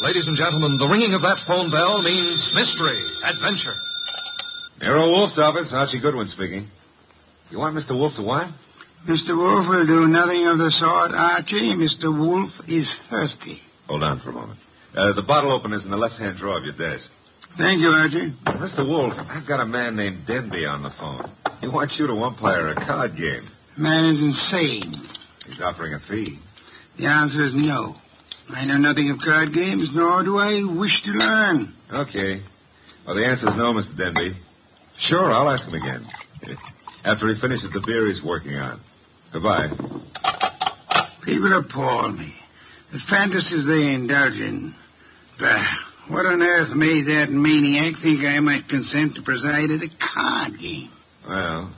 Ladies and gentlemen, the ringing of that phone bell means mystery, adventure. Nero Wolfe's office, Archie Goodwin speaking. You want Mr. Wolfe to what? Mr. Wolfe will do nothing of the sort, Archie. Mr. Wolfe is thirsty. Hold on for a moment. The bottle opener's in the left-hand drawer of your desk. Thank you, Archie. Mr. Wolfe, I've got a man named Denby on the phone. He wants you to umpire a card game. Man is insane. He's offering a fee. The answer is no. I know nothing of card games, nor do I wish to learn. Okay. Well, the answer's no, Mr. Denby. Sure, I'll ask him again. After he finishes the beer he's working on. Goodbye. People appall me. The fantasies they indulge in. Bah, what on earth made that maniac think I might consent to preside at a card game? Well,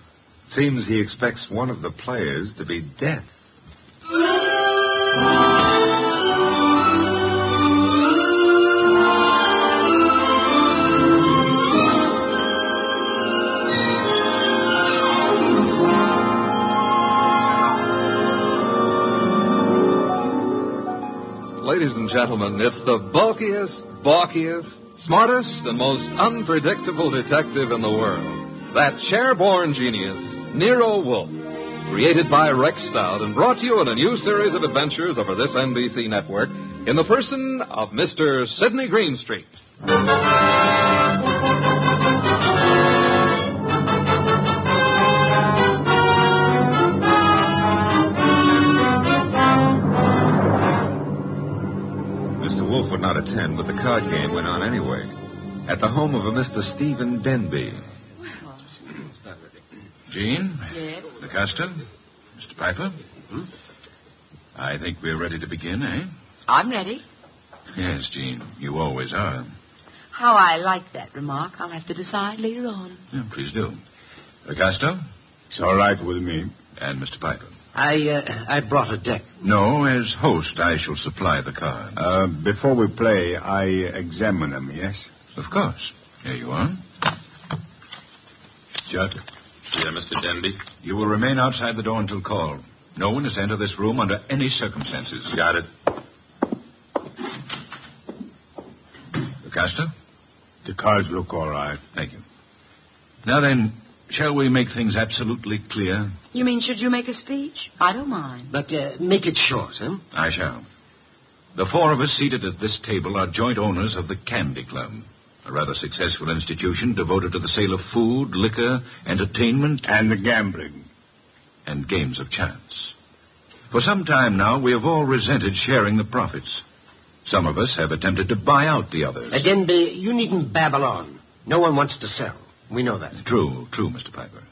it seems he expects one of the players to be death. Ladies and gentlemen, it's the bulkiest, balkiest, smartest, and most unpredictable detective in the world. That chair-born genius, Nero Wolfe. Created by Rex Stout and brought to you in a new series of adventures over this NBC network in the person of Mr. Sidney Greenstreet. Wolfe would not attend, but the card game went on anyway. At the home of a Mr. Stephen Denby. Jean? Yes? LaCosta? Mr. Piper? I think we're ready to begin, eh? I'm ready. Yes, Jean. You always are. How I like that remark, I'll have to decide later on. Yeah, please do. LaCosta? It's all right with me. And Mr. Piper? I brought a deck. No, as host, I shall supply the cards. Before we play, I examine them, yes? Of course. Here you are. Chuck? Yeah, Mr. Denby? You will remain outside the door until called. No one is to enter this room under any circumstances. Got it. LaCosta? The cards look all right. Thank you. Now then, shall we make things absolutely clear? You mean should you make a speech? I don't mind. But make it short, huh? I shall. The four of us seated at this table are joint owners of the Candy Club, a rather successful institution devoted to the sale of food, liquor, entertainment... And the gambling. And games of chance. For some time now, we have all resented sharing the profits. Some of us have attempted to buy out the others. Denby, you needn't babble on. No one wants to sell. We know that. True, Mr. Piper.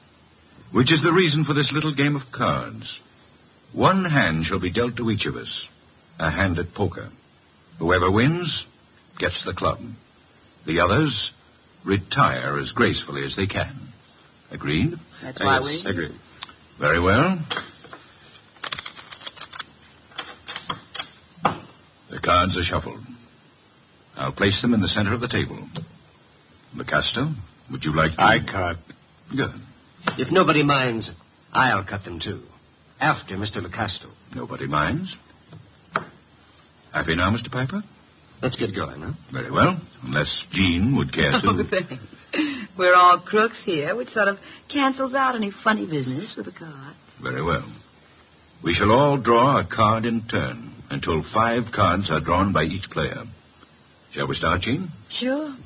Which is the reason for this little game of cards. One hand shall be dealt to each of us. A hand at poker. Whoever wins gets the club. The others retire as gracefully as they can. Agreed? That's why Yes, agreed. Very well. The cards are shuffled. I'll place them in the center of the table. LaCosta, would you like to... I cut. Good. If nobody minds, I'll cut them, too. After Mr. LaCosta. Nobody minds. Happy now, Mr. Piper? Let's get going, huh? Very well. Unless Jean would care to... Oh, thanks. We're all crooks here, which sort of cancels out any funny business with a card. Very well. We shall all draw a card in turn until 5 cards are drawn by each player. Shall we start, Jean? Sure.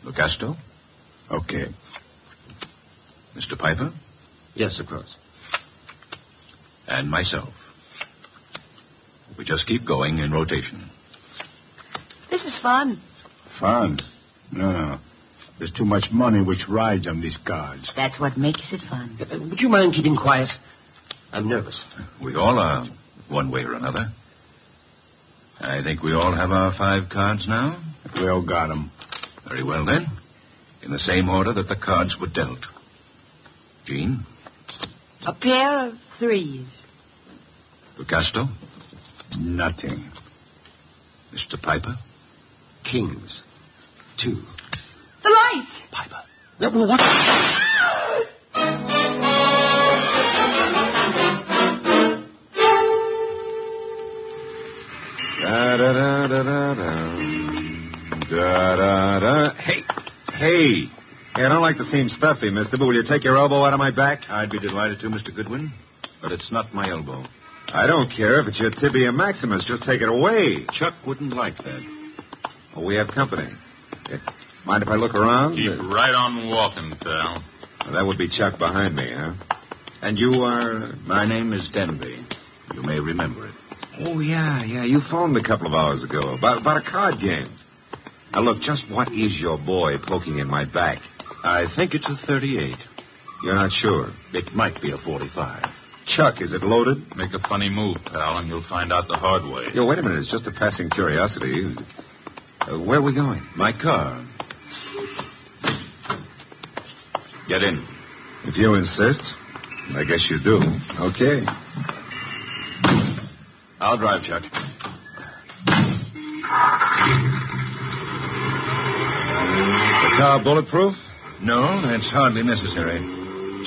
LaCosta? Okay. Mr. Piper? Yes, of course. And myself. We just keep going in rotation. This is fun. Fun? No. There's too much money which rides on these cards. That's what makes it fun. Would you mind keeping quiet? I'm nervous. We all are, one way or another. I think we all have our 5 cards now. We all got them. Very well, then. In the same order that the cards were dealt. Jean? A pair of 3s. LaCosta? Nothing. Mr. Piper? Kings. 2. The lights! Piper. What? Da-da-da-da-da. Hey, I don't like to seem stuffy, mister, but will you take your elbow out of my back? I'd be delighted to, Mr. Goodwin, but it's not my elbow. I don't care if it's your tibia maximus. Just take it away. Chuck wouldn't like that. Oh, we have company. Mind if I look around? Keep right on walking, pal. Well, that would be Chuck behind me, huh? And you are... My name is Denby. You may remember it. Oh, yeah. You phoned a couple of hours ago about a card game. Now, look, just what is your boy poking in my back? I think it's a 38. You're not sure? It might be a 45. Chuck, is it loaded? Make a funny move, pal, and you'll find out the hard way. Yo, wait a minute. It's just a passing curiosity. Where are we going? My car. Get in. If you insist, I guess you do. Okay. I'll drive, Chuck. The car bulletproof? No, that's hardly necessary.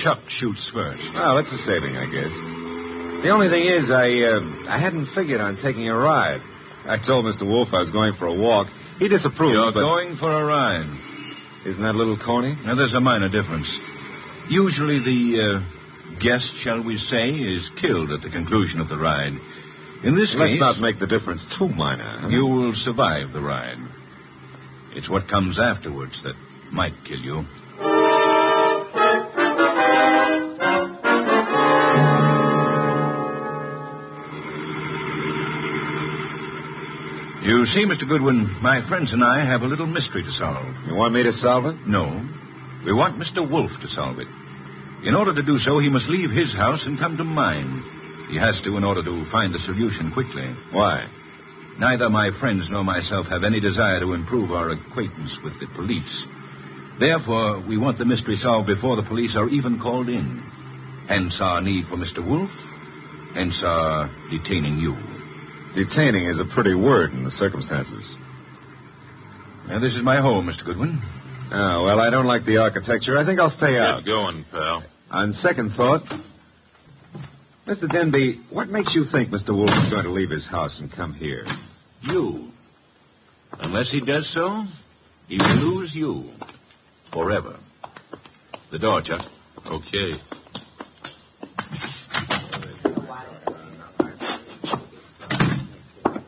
Chuck shoots first. Well, that's a saving, I guess. The only thing is, I hadn't figured on taking a ride. I told Mr. Wolfe I was going for a walk. He disapproved. You're but... going for a ride. Isn't that a little corny? Now, there's a minor difference. Usually the guest, shall we say, is killed at the conclusion of the ride. In this case... Let's not make the difference too minor. Huh? You will survive the ride. It's what comes afterwards that might kill you. You see, Mr. Goodwin, my friends and I have a little mystery to solve. You want me to solve it? No. We want Mr. Wolfe to solve it. In order to do so, he must leave his house and come to mine. He has to in order to find the solution quickly. Why? Neither my friends nor myself have any desire to improve our acquaintance with the police. Therefore, we want the mystery solved before the police are even called in. Hence our need for Mr. Wolfe. Hence our detaining you. Detaining is a pretty word in the circumstances. Now, this is my home, Mr. Goodwin. Oh, well, I don't like the architecture. I think I'll stay out. Get going, pal. On second thought, Mr. Denby, what makes you think Mr. Wolfe is going to leave his house and come here? You. Unless he does so, he will lose you. Forever. The door, Chuck. Okay.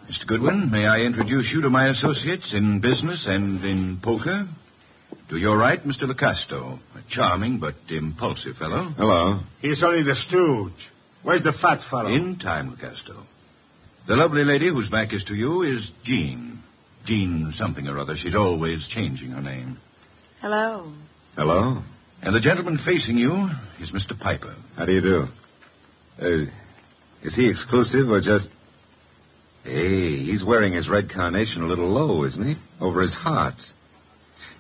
Mr. Goodwin, may I introduce you to my associates in business and in poker? To your right, Mr. Lacasto, a charming but impulsive fellow. Hello. He's only the stooge. Where's the fat fellow? In time, Lacasto. The lovely lady whose back is to you is Jean. Jean something or other. She's always changing her name. Hello. Hello. And the gentleman facing you is Mr. Piper. How do you do? Is he exclusive or just... Hey, he's wearing his red carnation a little low, isn't he? Over his heart.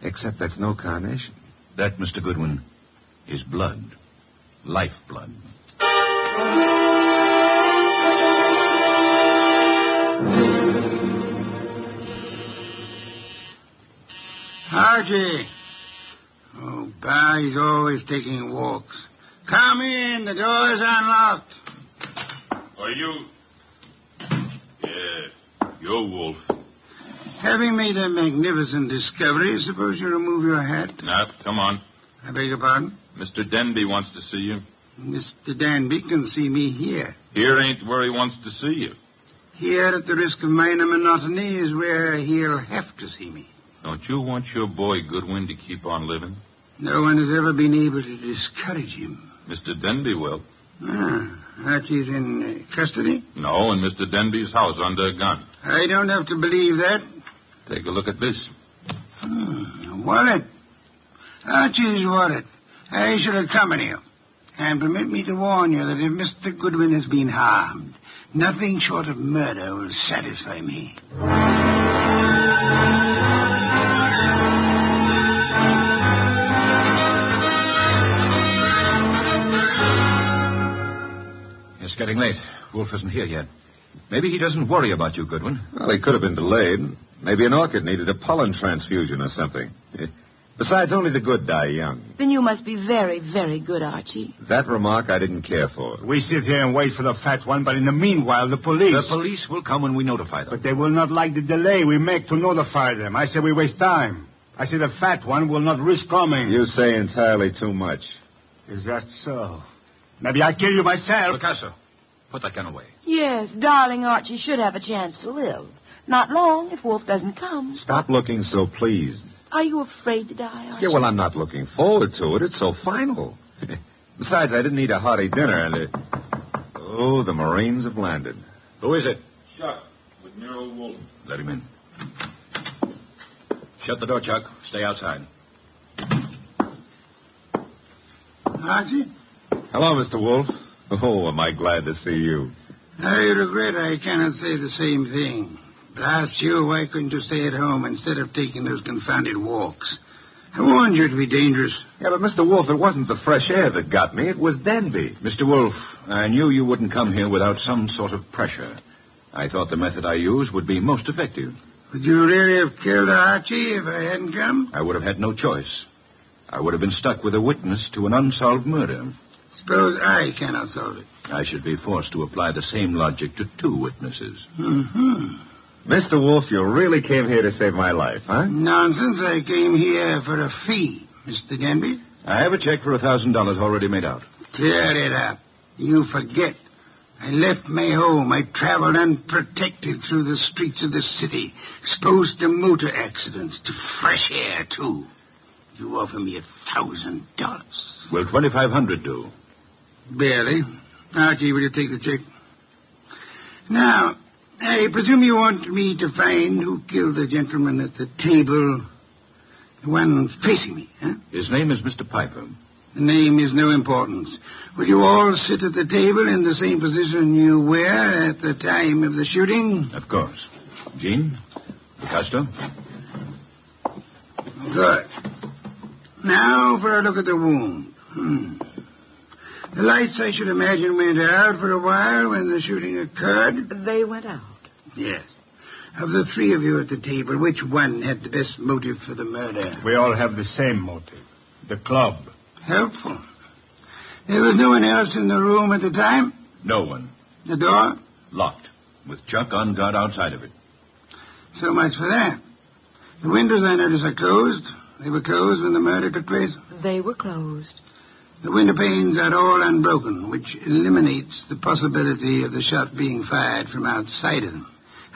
Except that's no carnation. That, Mr. Goodwin, is blood. Lifeblood. Archie. Oh, Bar, he's always taking walks. Come in. The door's unlocked. Are you... Yeah, you're Wolfe. Having made a magnificent discovery, suppose you remove your hat? Now, come on. I beg your pardon? Mr. Denby wants to see you. Mr. Danby can see me here. Here ain't where he wants to see you. Here, at the risk of minor monotony, is where he'll have to see me. Don't you want your boy Goodwin to keep on living? No one has ever been able to discourage him. Mr. Denby will. Archie's in custody? No, in Mr. Denby's house under a gun. I don't have to believe that. Take a look at this. Wallet. Archie's wallet. I shall accompany you. And permit me to warn you that if Mr. Goodwin has been harmed, nothing short of murder will satisfy me. It's getting late. Wolfe isn't here yet. Maybe he doesn't worry about you, Goodwin. Well, he could have been delayed. Maybe an orchid needed a pollen transfusion or something. Besides, only the good die young. Then you must be very, very good, Archie. That remark I didn't care for. We sit here and wait for the fat one, but in the meanwhile, the police... The police will come when we notify them. But they will not like the delay we make to notify them. I say we waste time. I say the fat one will not risk coming. You say entirely too much. Is that so? Maybe I kill you myself. Picasso, put that gun away. Yes, darling Archie should have a chance to live. Not long if Wolfe doesn't come. Stop looking so pleased. Are you afraid to die, Archie? Yeah, well, I'm not looking forward to it. It's so final. Besides, I didn't eat a hearty dinner, and Oh, the Marines have landed. Who is it? Chuck, with Nero Wolfe. Let him in. Shut the door, Chuck. Stay outside. Archie? Hello, Mr. Wolfe. Oh, am I glad to see you. I regret I cannot say the same thing. But I asked you, why couldn't you stay at home instead of taking those confounded walks? I warned you it'd be dangerous. Yeah, but Mr. Wolfe, it wasn't the fresh air that got me. It was Denby. Mr. Wolfe, I knew you wouldn't come here without some sort of pressure. I thought the method I used would be most effective. Would you really have killed Archie if I hadn't come? I would have had no choice. I would have been stuck with a witness to an unsolved murder. Suppose I cannot solve it. I should be forced to apply the same logic to two witnesses. Mm-hmm. Mr. Wolfe, you really came here to save my life, huh? Nonsense. I came here for a fee, Mr. Denby. I have a check for $1,000 already made out. Clear it up. You forget. I left my home. I traveled unprotected through the streets of the city, exposed to motor accidents, to fresh air, too. You offer me $1,000. Will $2,500 do? Barely. Archie, will you take the check? Now, I presume you want me to find who killed the gentleman at the table, the one facing me, huh? His name is Mr. Piper. The name is no importance. Will you all sit at the table in the same position you were at the time of the shooting? Of course. Jean? Picasso? Good. Now for a look at the wound. The lights, I should imagine, went out for a while when the shooting occurred. They went out. Yes. Of the three of you at the table, which one had the best motive for the murder? We all have the same motive. The club. Helpful. There was no one else in the room at the time? No one. The door? Locked, with Chuck on guard outside of it. So much for that. The windows, I notice, are closed. They were closed when the murder took place? They were closed. The window panes are all unbroken, which eliminates the possibility of the shot being fired from outside of them,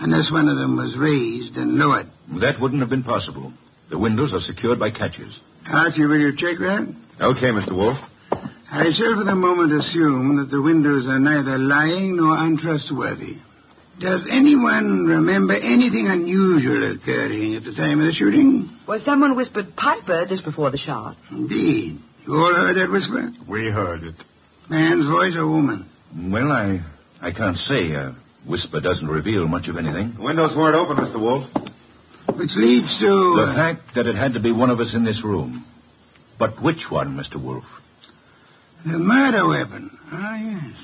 unless one of them was raised and lowered. That wouldn't have been possible. The windows are secured by catches. Archie, will you check that? Okay, Mr. Wolfe. I shall for the moment assume that the windows are neither lying nor untrustworthy. Does anyone remember anything unusual occurring at the time of the shooting? Well, someone whispered Piper just before the shot. Indeed. You all heard that whisper? We heard it. Man's voice or woman? Well, I can't say. A whisper doesn't reveal much of anything. The windows weren't open, Mr. Wolfe. Which leads to... The fact that it had to be one of us in this room. But which one, Mr. Wolfe? The murder weapon. Ah, yes.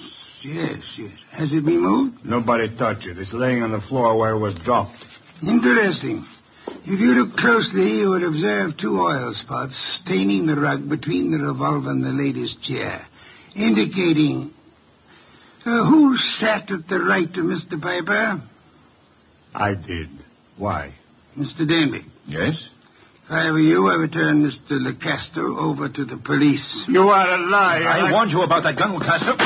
Has it been moved? Nobody touched it. It's laying on the floor where it was dropped. Interesting. If you look closely, you would observe two oil spots staining the rug between the revolver and the lady's chair, indicating... who sat at the right of Mr. Piper? I did. Why? Mr. Denby. Yes? If I were you, I would turn Mr. Lecasto over to the police. You are a liar. I warned you about that gun, Picasso.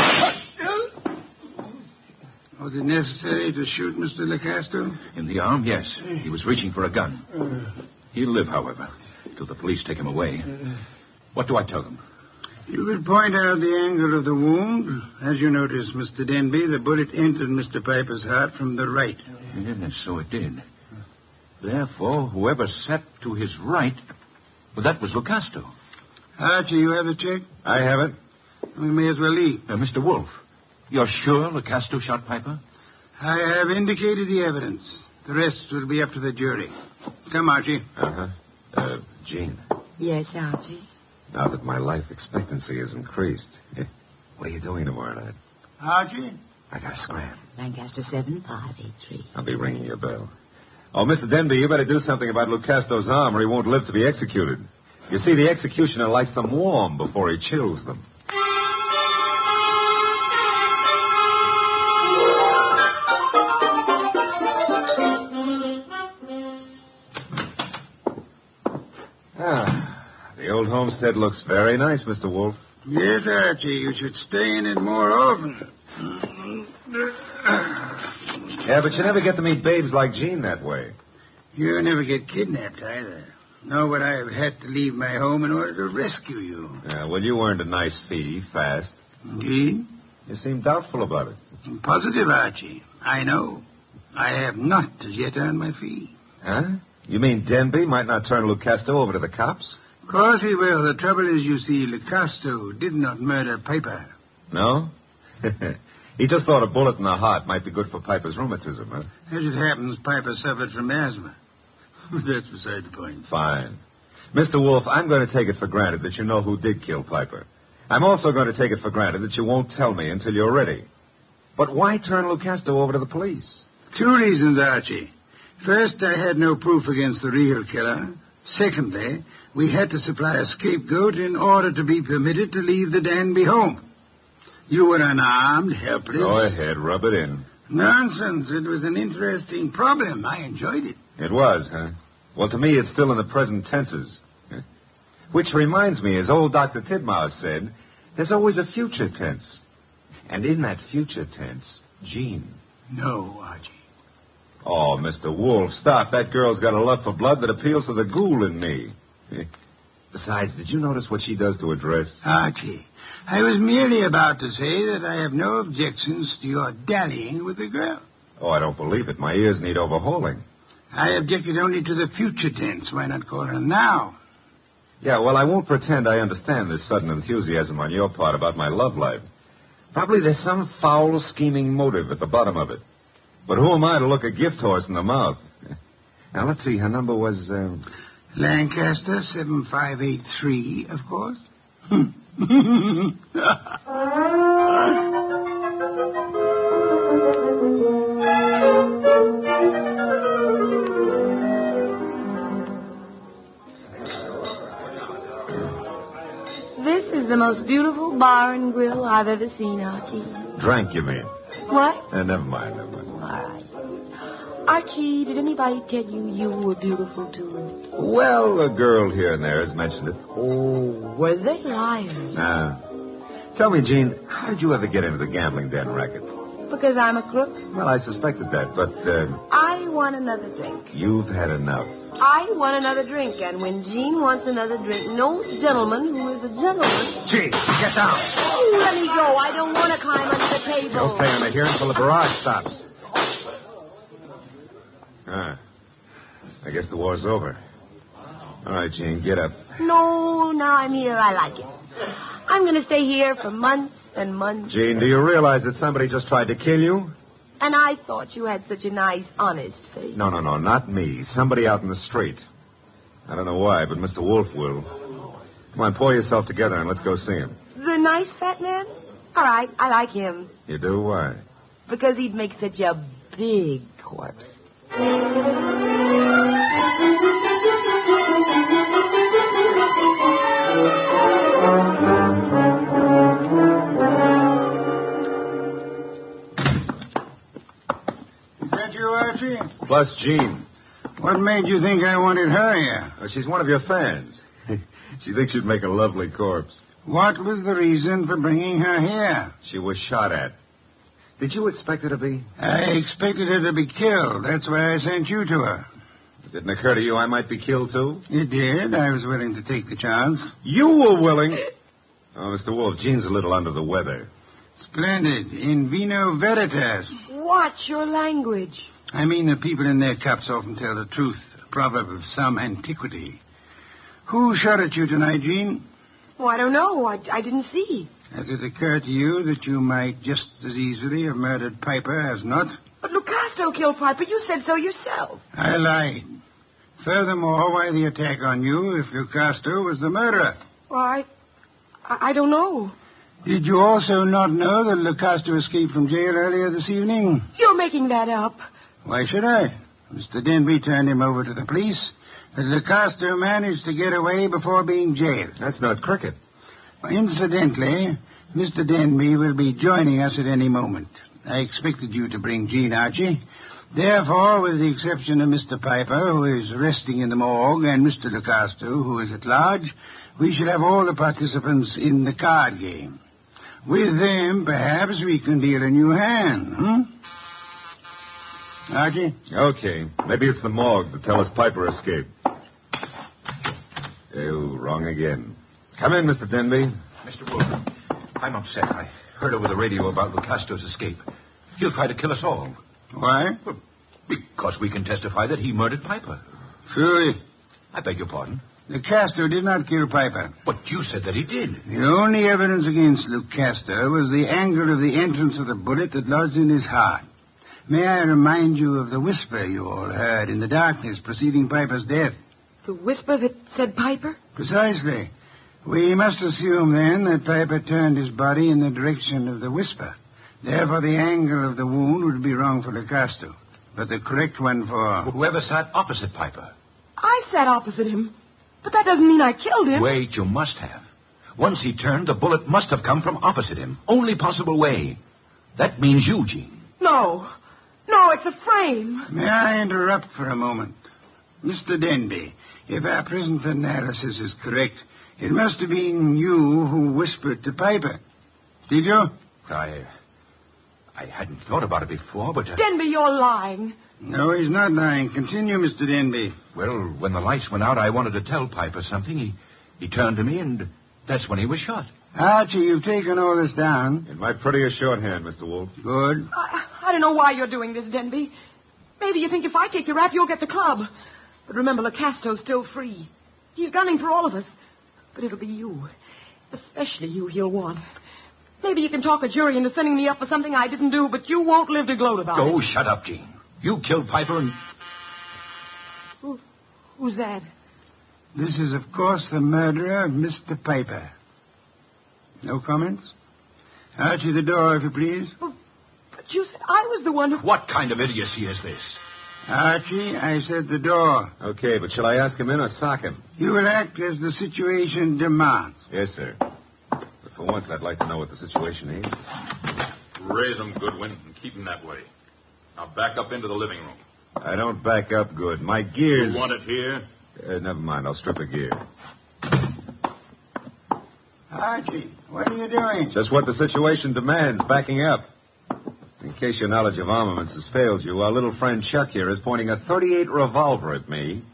Was it necessary to shoot Mr. Lecasto? In the arm, yes. He was reaching for a gun. He'll live, however, till the police take him away. What do I tell them? You could point out the angle of the wound. As you notice, Mr. Denby, the bullet entered Mr. Piper's heart from the right. Yes, so it did. Therefore, whoever sat to his right, well, that was Lecasto. Archie, you have the check? I have it. We may as well leave. Mr. Wolfe, you're sure Lecasto shot Piper? I have indicated the evidence. The rest will be up to the jury. Come, Archie. Jean, Yes, Archie. now that my life expectancy has increased, what are you doing tomorrow night? Archie? I gotta scram. Lancaster 7583. I'll be ringing your bell. Oh, Mr. Denby, you better do something about Lecasto's arm or he won't live to be executed. You see, the executioner likes them warm before he chills them. The old homestead looks very nice, Mr. Wolfe. Yes, Archie, you should stay in it more often. Yeah, but you never get to meet babes like Jean that way. You never get kidnapped either. Nor would I have had to leave my home in order to rescue you. Yeah, well, you earned a nice fee, fast. Indeed? You seem doubtful about it. I'm positive, Archie. I know. I have not as yet earned my fee. Huh? You mean Denby might not turn Lucasto over to the cops? Of course he will. The trouble is, you see, Lucasto did not murder Piper. No? He just thought a bullet in the heart might be good for Piper's rheumatism, huh? As it happens, Piper suffered from asthma. That's beside the point. Fine. Mr. Wolfe, I'm going to take it for granted that you know who did kill Piper. I'm also going to take it for granted that you won't tell me until you're ready. But why turn Lucasto over to the police? 2 reasons, Archie. First, I had no proof against the real killer. Secondly, we had to supply a scapegoat in order to be permitted to leave the Danby home. You were unarmed, helpless. Go ahead, rub it in. Nonsense. It was an interesting problem. I enjoyed it. It was, huh? Well, to me, it's still in the present tenses. Which reminds me, as old Dr. Tidmouse said, there's always a future tense. And in that future tense, Jean. No, Archie. Oh, Mr. Wolfe, stop. That girl's got a love for blood that appeals to the ghoul in me. Besides, did you notice what she does to her dress? Archie, I was merely about to say that I have no objections to your dallying with the girl. Oh, I don't believe it. My ears need overhauling. I objected only to the future tense. Why not call her now? Yeah, well, I won't pretend I understand this sudden enthusiasm on your part about my love life. Probably there's some foul, scheming motive at the bottom of it. But who am I to look a gift horse in the mouth? Now, let's see. Her number was... Lancaster 7583, of course. This is the most beautiful bar and grill I've ever seen, Archie. Drank, you mean? What? Never mind. All right. Archie, did anybody tell you you were beautiful, too? Well, a girl here and there has mentioned it. Oh, were they liars? Tell me, Jean, how did you ever get into the gambling den racket? Because I'm a crook? Well, I suspected that, but... I want another drink. You've had enough. I want another drink, and when Jean wants another drink, no gentleman who is a gentleman... Jean, get down. Oh, let me go. I don't want to climb under the table. You'll stay under here until the barrage stops. I guess the war's over. All right, Jean, get up. No, now I'm here. I like it. I'm going to stay here for months and months. Jean, do you realize that somebody just tried to kill you? And I thought you had such a nice, honest face. No, not me. Somebody out in the street. I don't know why, but Mr. Wolfe will. Come on, pull yourself together and let's go see him. The nice fat man? All right, I like him. You do? Why? Because he'd make such a big corpse. Is that you, Archie? Plus Jean. What made you think I wanted her here? Well, she's one of your fans. She thinks you'd make a lovely corpse. What was the reason for bringing her here? She was shot at. Did you expect her to be? I expected her to be killed. That's why I sent you to her. It didn't occur to you I might be killed, too? It did. I was willing to take the chance. You were willing? Oh, Mr. Wolfe, Jean's a little under the weather. Splendid. In vino veritas. Watch your language. I mean, the people in their cups often tell the truth. A proverb of some antiquity. Who shot at you tonight, Jean? Oh, I don't know. I didn't see. Has it occurred to you that you might just as easily have murdered Piper as not? But Lucasto killed Piper. You said so yourself. I lied. Furthermore, why the attack on you if Lucasto was the murderer? Well, I don't know. Did you also not know that Lucasto escaped from jail earlier this evening? You're making that up. Why should I? Mr. Denby turned him over to the police, But Lecoster managed to get away before being jailed. That's not cricket. Incidentally, Mr. Denby will be joining us at any moment. I expected you to bring Jean, Archie. Therefore, with the exception of Mr. Piper, who is resting in the morgue, and Mr. Lecoster, who is at large, we shall have all the participants in the card game. With them, perhaps we can deal a new hand, Archie? Okay. Maybe it's the morgue to tell us Piper escaped. Oh, wrong again. Come in, Mr. Denby. Mr. Wolfe, I'm upset. I heard over the radio about Lecoster's escape. He'll try to kill us all. Why? Well, because we can testify that he murdered Piper. True. I beg your pardon. Lecoster did not kill Piper. But you said that he did. The only evidence against Lecoster was the angle of the entrance of the bullet that lodged in his heart. May I remind you of the whisper you all heard in the darkness preceding Piper's death? The whisper that said Piper? Precisely. We must assume, then, that Piper turned his body in the direction of the whisper. Therefore, the angle of the wound would be wrong for Lecoster, but the correct one for... Whoever sat opposite Piper. I sat opposite him, but that doesn't mean I killed him. Wait, you must have. Once he turned, the bullet must have come from opposite him. Only possible way. That means you, Jean. No, it's a frame. May I interrupt for a moment? Mr. Denby, if our present analysis is correct, it must have been you who whispered to Piper. Did you? I hadn't thought about it before, but... Denby, you're lying. No, he's not lying. Continue, Mr. Denby. Well, when the lights went out, I wanted to tell Piper something. He turned to me, and that's when he was shot. Archie, you've taken all this down. In my prettier shorthand, Mr. Wolfe. Good. I don't know why you're doing this, Denby. Maybe you think if I take your rap, you'll get the club. But remember, Lecoster's still free. He's gunning for all of us. But it'll be you. Especially you he'll want. Maybe you can talk a jury into sending me up for something I didn't do, but you won't live to gloat about it. Oh, shut up, Jean. You killed Piper and... Who's that? This is, of course, the murderer of Mr. Piper. No comments? Archie, the door, if you please. Oh, but you said I was the one who... What kind of idiocy is this? Archie, I said the door. Okay, but shall I ask him in or sock him? You will act as the situation demands. Yes, sir. But for once, I'd like to know what the situation is. Raise him, Goodwin, and keep him that way. Now back up into the living room. I don't back up good. My gears... You want it here? Never mind. I'll strip a gear. Archie, what are you doing? Just what the situation demands, backing up. In case your knowledge of armaments has failed you, our little friend Chuck here is pointing a .38 revolver at me.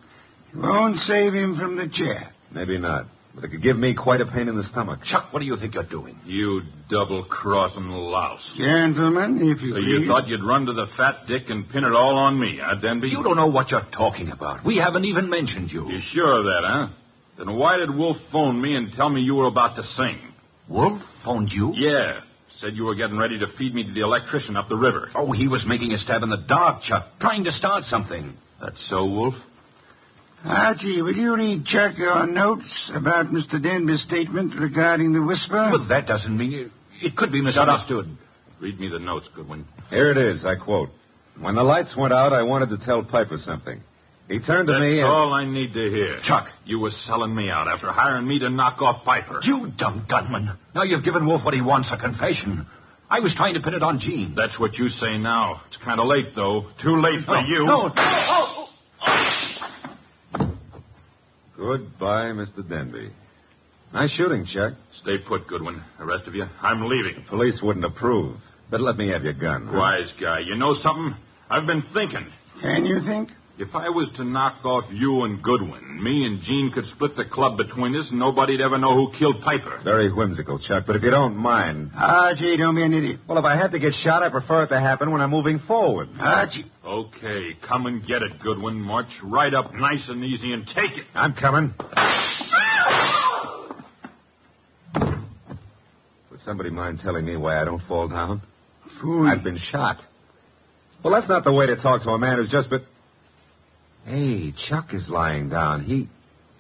You won't save him from the chair. Maybe not. But it could give me quite a pain in the stomach. Chuck, what do you think you're doing? You double-crossing louse. Gentlemen, if you So please. you thought you'd run to the fat dick and pin it all on me, huh, Denby? You don't know what you're talking about. We haven't even mentioned you. You sure of that, huh? Then why did Wolf phone me and tell me you were about to sing? Wolf phoned you? Yeah. Said you were getting ready to feed me to the electrician up the river. Oh, he was making a stab in the dark, Chuck, trying to start something. That's so, Wolf? Archie, will you read Chuck your notes about Mr. Denby's statement regarding the whisper? Well, that doesn't mean it could be misunderstood. Read me the notes, Goodwin. Here it is, I quote. When the lights went out, I wanted to tell Piper something. He turned to me That's and... all I need to hear. Chuck. You were selling me out after hiring me to knock off Piper. You dumb gunman. Now you've given Wolf what he wants, a confession. I was trying to pin it on Jean. That's what you say now. It's kind of late, though. Too late for you. No. Goodbye, Mr. Denby. Nice shooting, Chuck. Stay put, Goodwin. The rest of you, I'm leaving. Police wouldn't approve. But let me have your gun. huh? Wise guy. You know something? I've been thinking. Can you think? If I was to knock off you and Goodwin, me and Jean could split the club between us and nobody'd ever know who killed Piper. Very whimsical, Chuck, but if you don't mind... Archie, don't be an idiot. Well, if I have to get shot, I prefer it to happen when I'm moving forward. Archie. Okay, come and get it, Goodwin. March right up nice and easy and take it. I'm coming. Would somebody mind telling me why I don't fall down? Fool. I've been shot. Well, that's not the way to talk to a man who's just been... Hey, Chuck is lying down.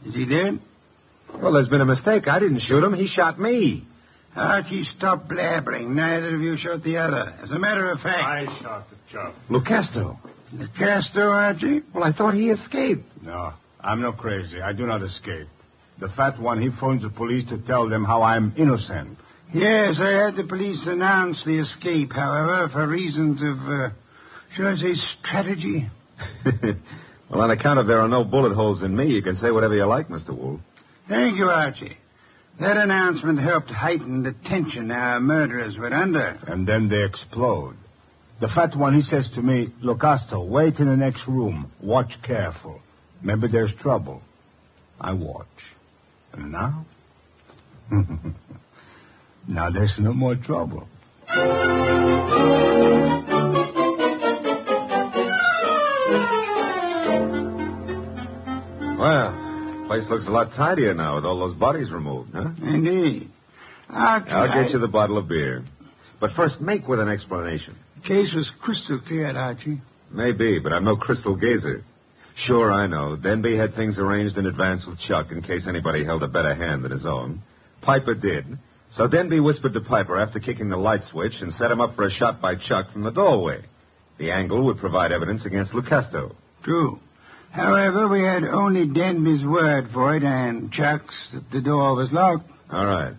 Is he dead? Well, there's been a mistake. I didn't shoot him. He shot me. Archie, stop blabbering. Neither of you shot the other. As a matter of fact... I shot the Chuck. Lucasto. Lecoster, Archie? Well, I thought he escaped. No, I'm not crazy. I do not escape. The fat one, he phones the police to tell them how I'm innocent. Yes, I had the police announce the escape, however, for reasons of, should I say, strategy? Well, on account of there are no bullet holes in me, you can say whatever you like, Mr. Wolfe. Thank you, Archie. That announcement helped heighten the tension our murderers were under. And then they explode. The fat one, he says to me, Locasto, wait in the next room. Watch careful. Maybe there's trouble. I watch. And now? Now there's no more trouble. Well, the place looks a lot tidier now with all those bodies removed, huh? Indeed. I'll get you the bottle of beer. But first, make with an explanation. The case was crystal clear, Archie. Maybe, but I'm no crystal gazer. Sure, I know. Denby had things arranged in advance with Chuck in case anybody held a better hand than his own. Piper did. So Denby whispered to Piper after kicking the light switch and set him up for a shot by Chuck from the doorway. The angle would provide evidence against Lucasto. True. However, we had only Denby's word for it and Chuck's that the door was locked. All right.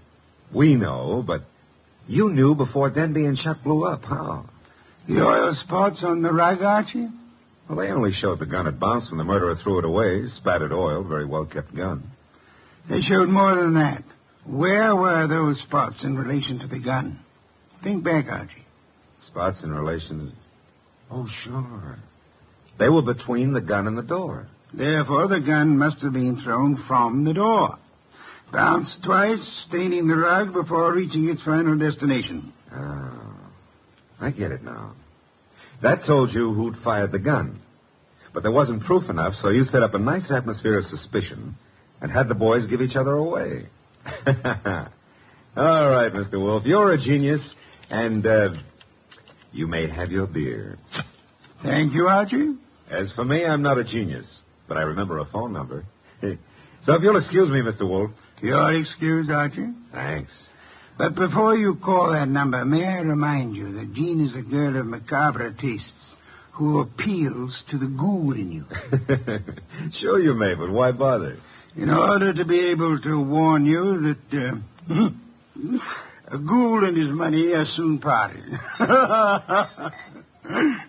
We know, but you knew before Denby and Chuck blew up. How? The oil spots on the rug, Archie? Well, they only showed the gun had bounced when the murderer threw it away. Spattered oil, very well-kept gun. They showed more than that. Where were those spots in relation to the gun? Think back, Archie. Spots in relation to... Oh, sure. They were between the gun and the door. Therefore, the gun must have been thrown from the door. Bounced twice, staining the rug before reaching its final destination. Oh, I get it now. That told you who'd fired the gun. But there wasn't proof enough, so you set up a nice atmosphere of suspicion and had the boys give each other away. All right, Mr. Wolfe, you're a genius, and you may have your beer. Thank you, Archie. As for me, I'm not a genius, but I remember a phone number. So if you'll excuse me, Mr. Wolfe. You're excused, Archie. Thanks. But before you call that number, may I remind you that Jean is a girl of macabre tastes who appeals to the ghoul in you. Sure you may, but why bother? In order to be able to warn you that a ghoul and his money are soon parted.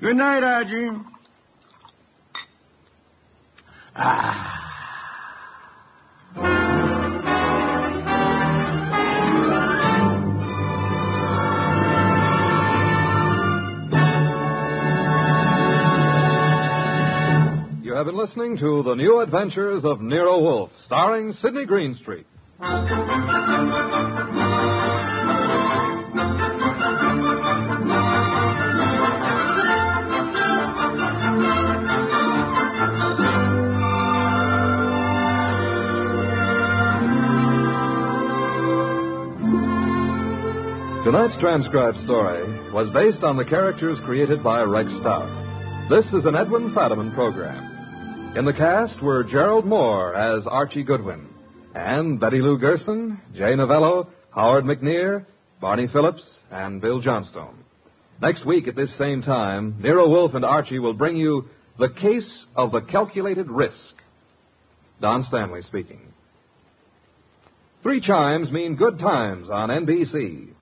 Good night, Archie. You have been listening to The New Adventures of Nero Wolfe, starring Sidney Greenstreet. Tonight's transcribed story was based on the characters created by Rex Stout. This is an Edwin Fadiman program. In the cast were Gerald Moore as Archie Goodwin, and Betty Lou Gerson, Jay Novello, Howard McNear, Barney Phillips, and Bill Johnstone. Next week at this same time, Nero Wolfe and Archie will bring you The Case of the Calculated Risk. Don Stanley speaking. 3 chimes mean good times on NBC.